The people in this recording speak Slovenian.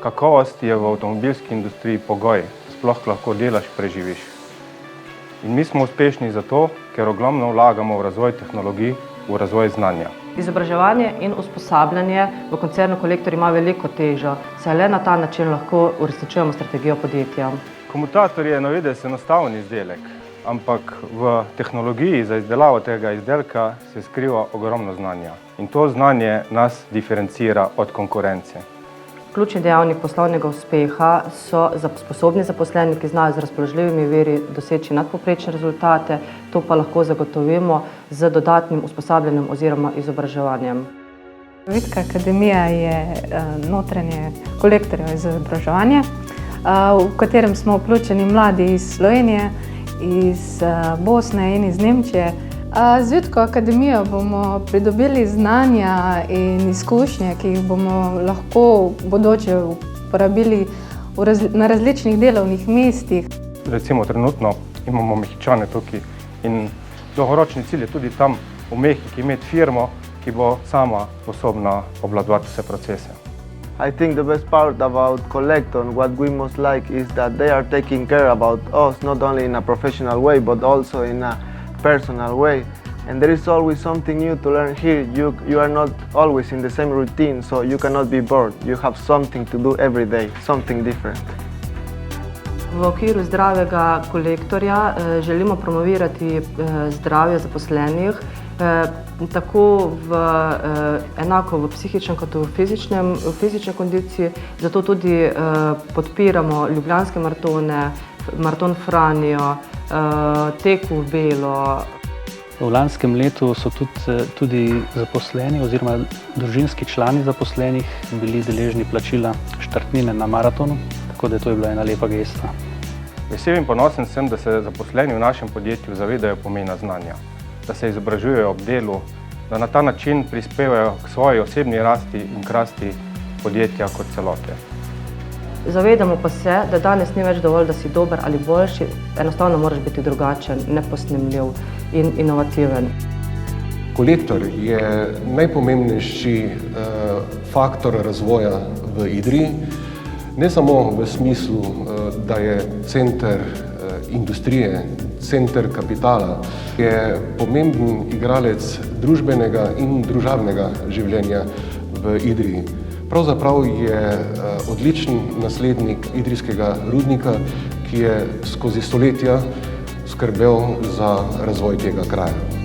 Kakovost je v avtomobilski industriji pogoj, sploh lahko delaš, preživiš. In mi smo uspešni zato, ker ogromno vlagamo v razvoj tehnologij, v razvoj znanja. Izobraževanje in usposabljanje v koncernu Kolektor ima veliko težo, saj le na ta način lahko uresničujemo strategijo podjetja. Komutator je na videz enostaven izdelek, ampak v tehnologiji za izdelavo tega izdelka se skriva ogromno znanja. In to znanje nas diferencira od konkurence. Ključni dejavnik poslovnega uspeha so sposobni zaposleni, ki znajo z razpoložljivimi viri doseči nadpovprečne rezultate, to pa lahko zagotovimo z dodatnim usposabljanjem oziroma izobraževanjem. Vitka akademija je notranje Kolektorjevo izobraževanje, v katerem smo vključeni mladi iz Slovenije, iz Bosne in iz Nemčije. Z Vitko akademijo bomo pridobili znanja in izkušnje, ki jih bomo lahko v bodoče uporabili na različnih delovnih mestih. Recimo trenutno imamo Mehičane tukaj in dolgoročni cilj je tudi tam v Mehiki imeti firmo, ki bo sama sposobna obvladovati vse procese. I think the best part about Kolektor and what we most like is that they are taking care about us not only in a professional way but also in a personal way, and there is always something new to learn here. You are not always in the same routine, so you cannot be bored. You have something to do every day, something different. V okviru zdravega kolektorja želimo promovirati zdravje zaposlenih, tako enako v psihičnem kot v fizični kondiciji, zato tudi podpiramo ljubljanske maratone, maraton Franijo, tek v belo. V lanskem letu so tudi zaposleni oziroma družinski člani zaposlenih bili deležni plačila štartnine na maratonu, tako da to je bila ena lepa gesta. Vesel in ponosen sem, da se zaposleni v našem podjetju zavedajo pomena znanja, da se izobražujejo ob delu, da na ta način prispevajo k svoji osebni rasti in k rasti podjetja kot celote. Zavedamo pa se, da danes ni več dovolj, da si dober ali boljši, enostavno moraš biti drugačen, neposnemljiv in inovativen. Kolektor je najpomembnejši faktor razvoja v Idriji, ne samo v smislu, da je center industrije, center kapitala, je pomemben igralec družbenega in družabnega življenja v Idriji. Pravzaprav je odličen naslednik idrijskega rudnika, ki je skozi stoletja skrbel za razvoj tega kraja.